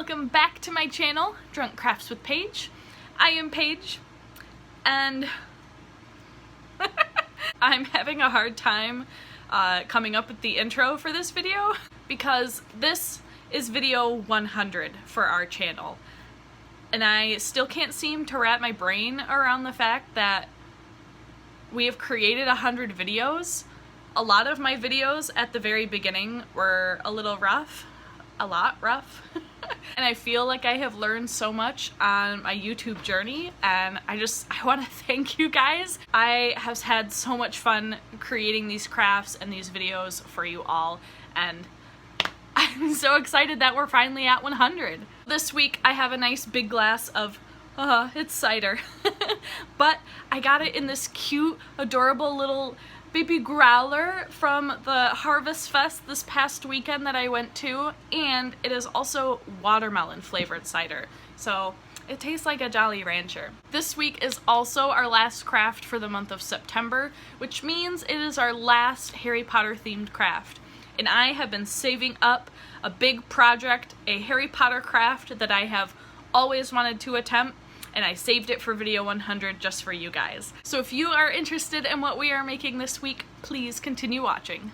welcome back to my channel, Drunk Crafts with Paige. I am Paige, and I'm having a hard time coming up with the intro for this video because this is video 100 for our channel, and I still can't seem to wrap my brain around the fact that we have created 100 videos. A lot of my videos at the very beginning were a little rough. A lot rough. And I feel like I have learned so much on my YouTube journey, and I want to thank you guys. I have had so much fun creating these crafts and these videos for you all, and I'm so excited that we're finally at 100. This week I have a nice big glass of it's cider. But I got it in this cute, adorable little baby growler from the Harvest Fest this past weekend that I went to, and it is also watermelon flavored cider, so it tastes like a Jolly Rancher. This week is also our last craft for the month of September, which means it is our last Harry Potter themed craft, and I have been saving up a big project, a Harry Potter craft that I have always wanted to attempt, and I saved it for video 100 just for you guys. So if you are interested in what we are making this week, please continue watching.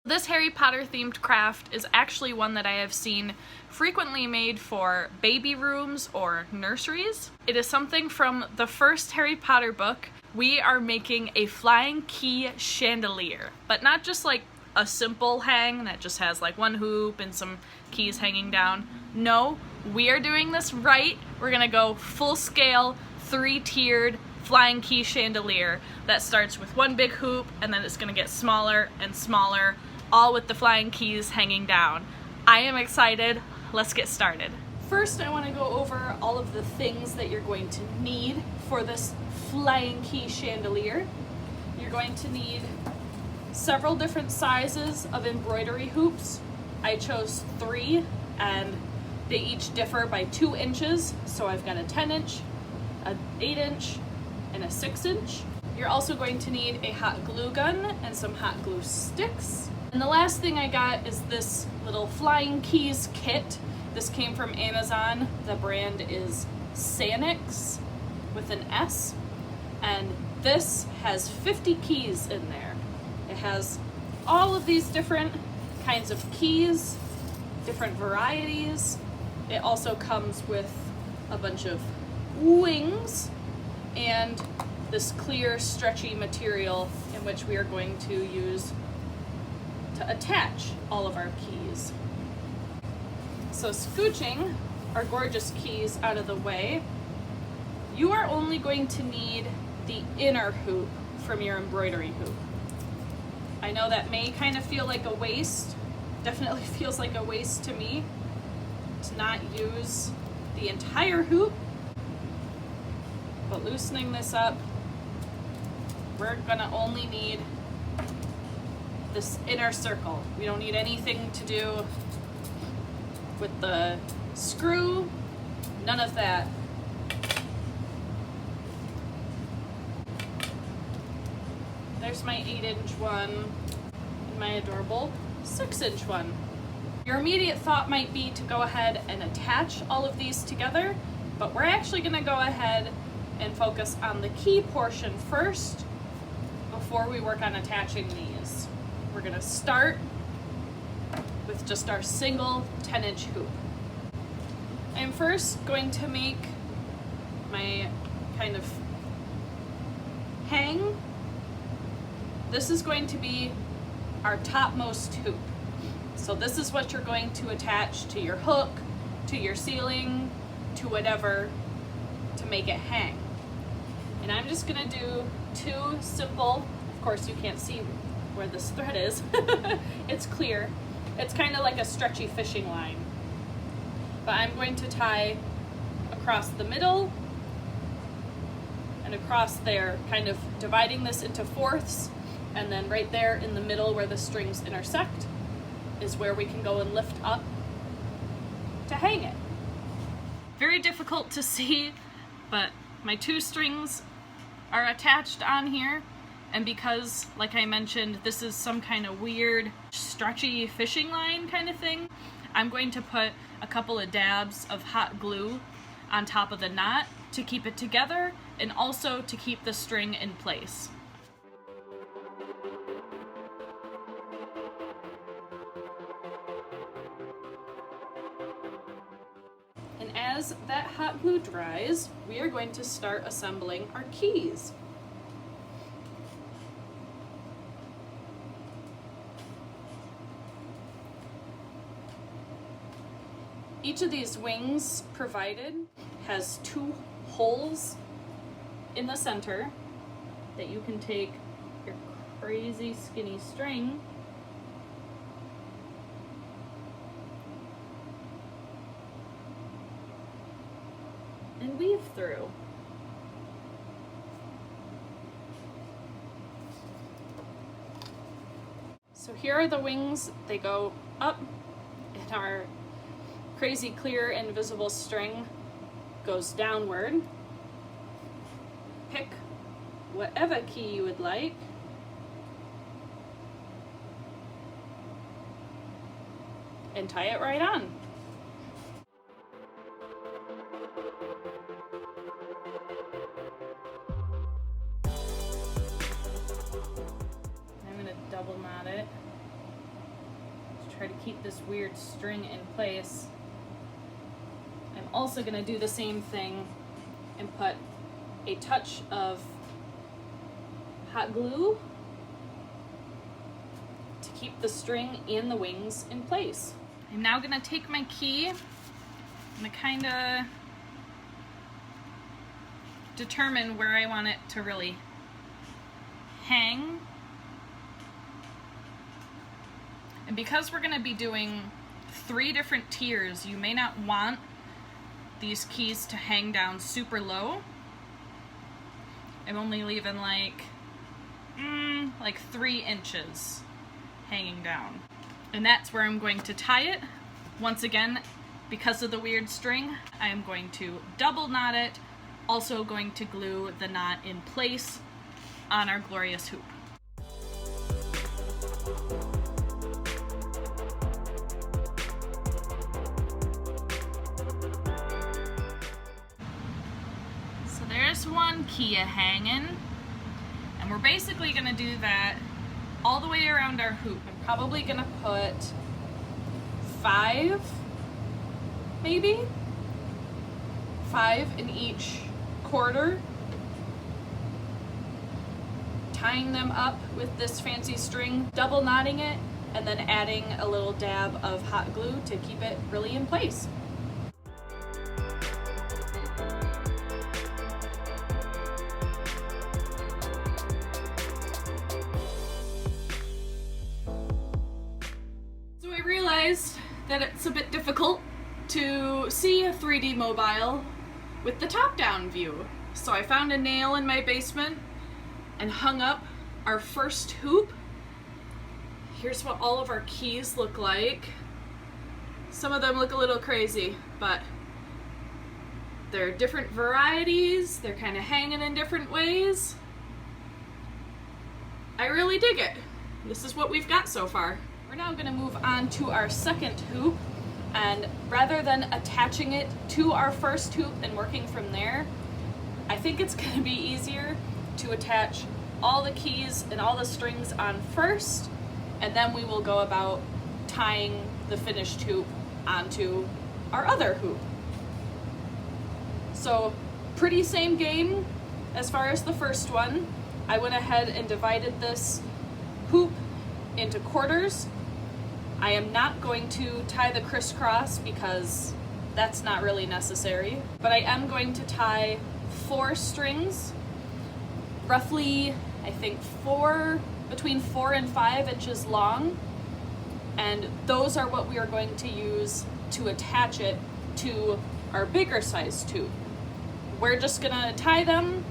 This Harry Potter themed craft is actually one that I have seen frequently made for baby rooms or nurseries. It is something from the first Harry Potter book. We are making a flying key chandelier, but not just like a simple hang that just has like one hoop and some keys hanging down. No, we are doing this right. We're gonna go full scale, 3-tiered flying key chandelier that starts with one big hoop, and then it's gonna get smaller and smaller, all with the flying keys hanging down. I am excited. Let's get started. First, I want to go over all of the things that you're going to need for this flying key chandelier. You're going to need several different sizes of embroidery hoops. I chose 3, and they each differ by 2 inches. So I've got a 10-inch, an 8-inch, and a 6-inch. You're also going to need a hot glue gun and some hot glue sticks. And the last thing I got is this little flying keys kit. This came from Amazon. The brand is Sanix with an S. And this has 50 keys in there. It has all of these different kinds of keys, different varieties. It also comes with a bunch of wings and this clear, stretchy material in which we are going to use to attach all of our keys. So scooching our gorgeous keys out of the way, you are only going to need the inner hoop from your embroidery hoop. I know that may kind of feel like a waste, definitely feels like a waste to me to not use the entire hoop, but loosening this up, we're gonna only need this inner circle. We don't need anything to do with the screw, none of that. There's my 8-inch one and my adorable 6-inch one. Your immediate thought might be to go ahead and attach all of these together, but we're actually gonna go ahead and focus on the key portion first before we work on attaching these. We're gonna start with just our single 10-inch hoop. I'm first going to make my kind of hang. This is going to be our topmost hoop. So this is what you're going to attach to your hook, to your ceiling, to whatever, to make it hang. And I'm just gonna do 2 simple, of course you can't see where this thread is, it's clear. It's kind of like a stretchy fishing line. But I'm going to tie across the middle and across there, kind of dividing this into fourths. And then right there in the middle where the strings intersect is where we can go and lift up to hang it. Very difficult to see, but my 2 strings are attached on here, And because, like I mentioned, this is some kind of weird, stretchy fishing line kind of thing, I'm going to put a couple of dabs of hot glue on top of the knot to keep it together and also to keep the string in place. And as that hot glue dries, we are going to start assembling our keys. Each of these wings provided has 2 holes in the center that you can take your crazy skinny string and weave through. So here are the wings. They go up and our crazy clear invisible string goes downward. Pick whatever key you would like. And tie it right on. I'm going to double knot it to try to keep this weird string in place. I'm also going to do the same thing and put a touch of hot glue to keep the string and the wings in place. I'm now going to take my key and kind of determine where I want it to really hang. And because we're going to be doing 3 different tiers, you may not want these keys to hang down super low. I'm only leaving like 3 inches hanging down. And that's where I'm going to tie it. Once again, because of the weird string, I am going to double knot it, also going to glue the knot in place on our glorious hoop. There's one key hanging, and we're basically going to do that all the way around our hoop. I'm probably going to put 5, maybe 5 in each quarter, tying them up with this fancy string, double knotting it, and then adding a little dab of hot glue to keep it really in place. That it's a bit difficult to see a 3D mobile with the top-down view. So I found a nail in my basement and hung up our first hoop. Here's what all of our keys look like. Some of them look a little crazy, but they're different varieties. They're kind of hanging in different ways. I really dig it. This is what we've got so far. We're now going to move on to our second hoop, and rather than attaching it to our first hoop and working from there, I think it's going to be easier to attach all the keys and all the strings on first, and then we will go about tying the finished hoop onto our other hoop. So pretty same game as far as the first one. I went ahead and divided this hoop into quarters. I am not going to tie the crisscross because that's not really necessary, but I am going to tie 4 strings, roughly I think between 4 and 5 inches long, and those are what we are going to use to attach it to our bigger size tube. We're just gonna tie them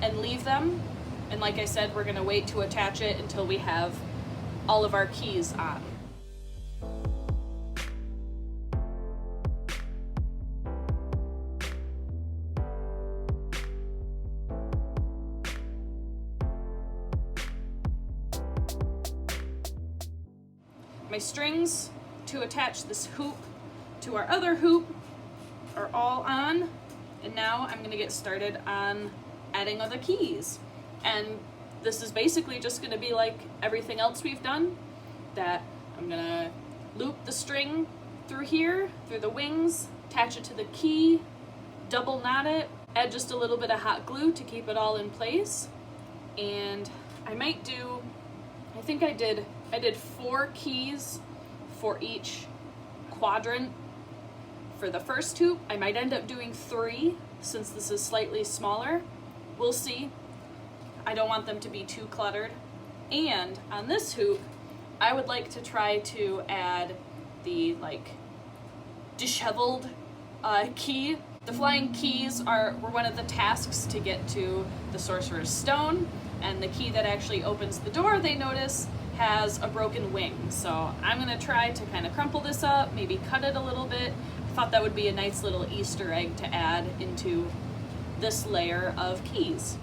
and leave them, and like I said, we're gonna wait to attach it until we have all of our keys on. My strings to attach this hoop to our other hoop are all on, and now I'm gonna get started on adding other keys. And this is basically just gonna be like everything else we've done, that I'm gonna loop the string through here, through the wings, attach it to the key, double knot it, add just a little bit of hot glue to keep it all in place. And I might do, I think I did 4 keys for each quadrant for the first hoop. I might end up doing 3 since this is slightly smaller. We'll see. I don't want them to be too cluttered. And on this hoop, I would like to try to add the like disheveled key. The flying keys were one of the tasks to get to the Sorcerer's Stone, and the key that actually opens the door, they notice, has a broken wing. So I'm gonna try to kind of crumple this up, maybe cut it a little bit. I thought that would be a nice little Easter egg to add into this layer of keys.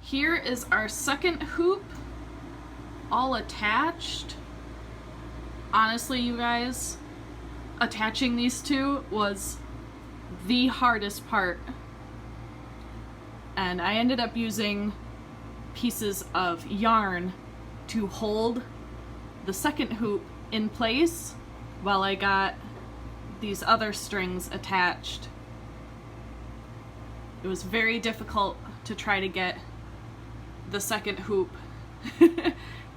Here is our second hoop, all attached. Honestly, you guys, attaching these two was the hardest part. And I ended up using pieces of yarn to hold the second hoop in place while I got these other strings attached. It was very difficult to try to get the second hoop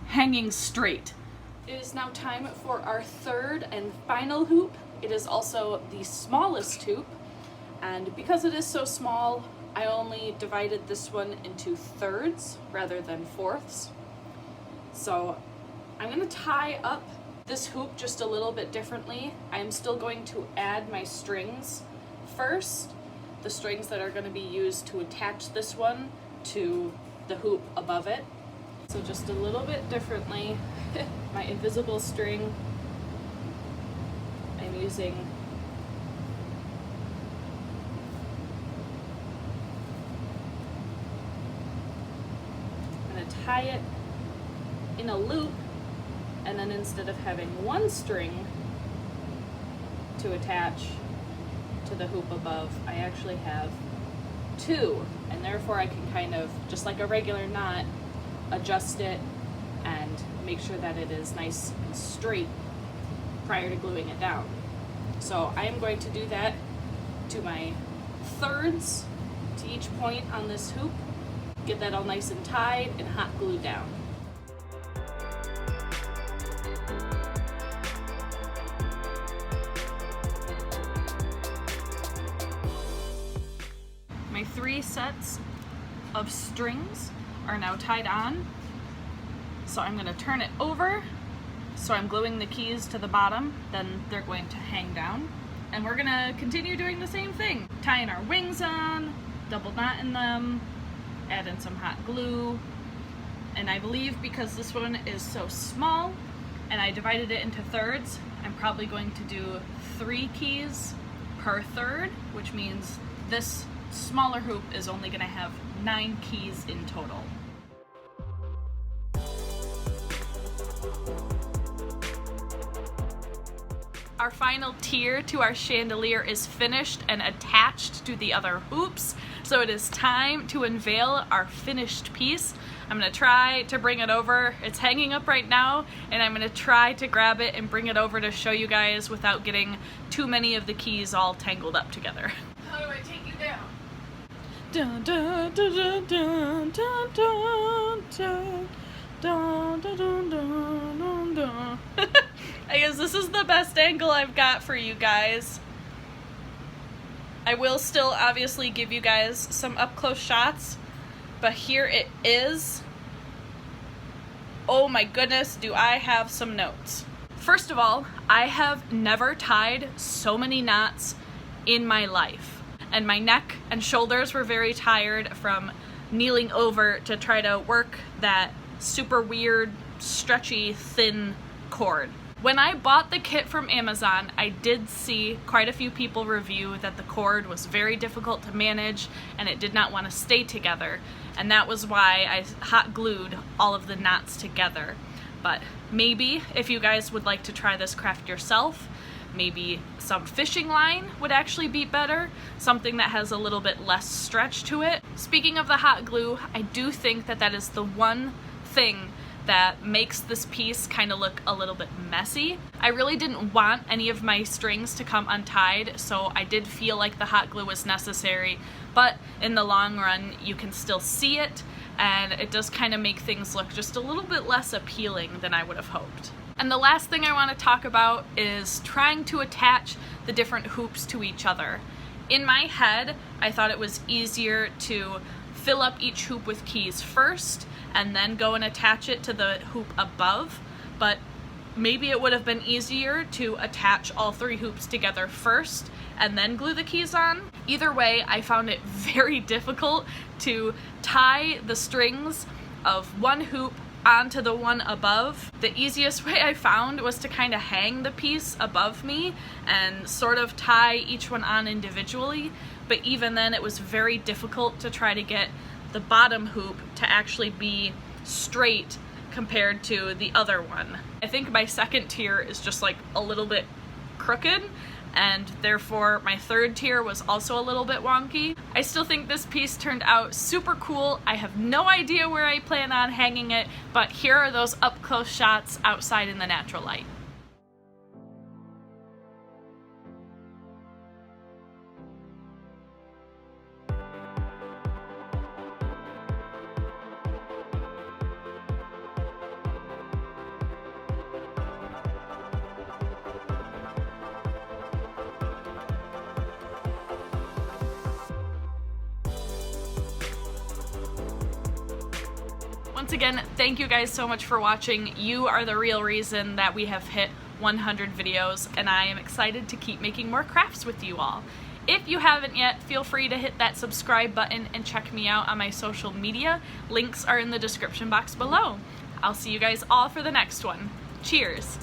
hanging straight. It is now time for our third and final hoop. It is also the smallest hoop, and because it is so small, I only divided this one into thirds rather than fourths. So I'm gonna tie up this hoop just a little bit differently. I am still going to add my strings first, the strings that are gonna be used to attach this one to the hoop above it. So just a little bit differently. My invisible string, I'm using I'm gonna tie it in a loop, and then instead of having one string to attach to the hoop above, I actually have 2, and therefore I can kind of, just like a regular knot, adjust it and make sure that it is nice and straight prior to gluing it down. So I am going to do that to my thirds, to each point on this hoop, get that all nice and tied and hot glued down. My 3 sets of strings are now tied on. So I'm going to turn it over. So I'm gluing the keys to the bottom, then they're going to hang down. And we're going to continue doing the same thing. Tying our wings on, double knotting them, add in some hot glue. And I believe because this one is so small and I divided it into thirds, I'm probably going to do 3 keys per third, which means this smaller hoop is only going to have 9 keys in total. Our final tier to our chandelier is finished and attached to the other hoops, so it is time to unveil our finished piece. I'm gonna try to bring it over. It's hanging up right now, and I'm gonna try to grab it and bring it over to show you guys without getting too many of the keys all tangled up together. How do I take you down? Dun, dun, dun, dun, dun, dun, dun, dun, dun, dun, dun, dun, dun. I guess this is the best angle I've got for you guys. I will still obviously give you guys some up-close shots, but here it is. Oh my goodness, do I have some notes. First of all, I have never tied so many knots in my life, and my neck and shoulders were very tired from kneeling over to try to work that super weird, stretchy, thin cord. When I bought the kit from Amazon, I did see quite a few people review that the cord was very difficult to manage and it did not want to stay together, and that was why I hot glued all of the knots together. But maybe if you guys would like to try this craft yourself, maybe some fishing line would actually be better, something that has a little bit less stretch to it. Speaking of the hot glue, I do think that that is the one thing that makes this piece kind of look a little bit messy. I really didn't want any of my strings to come untied, so I did feel like the hot glue was necessary, but in the long run you can still see it, and it does kind of make things look just a little bit less appealing than I would have hoped. And the last thing I want to talk about is trying to attach the different hoops to each other. In my head, I thought it was easier to fill up each hoop with keys first and then go and attach it to the hoop above, but maybe it would have been easier to attach all 3 hoops together first and then glue the keys on. Either way, I found it very difficult to tie the strings of one hoop onto the one above. The easiest way I found was to kind of hang the piece above me and sort of tie each one on individually, but even then it was very difficult to try to get the bottom hoop to actually be straight compared to the other one. I think my second tier is just like a little bit crooked, and therefore my third tier was also a little bit wonky. I still think this piece turned out super cool. I have no idea where I plan on hanging it, but here are those up close shots outside in the natural light. Once again, thank you guys so much for watching. You are the real reason that we have hit 100 videos, and I am excited to keep making more crafts with you all. If you haven't yet, feel free to hit that subscribe button and check me out on my social media. Links are in the description box below. I'll see you guys all for the next one. Cheers!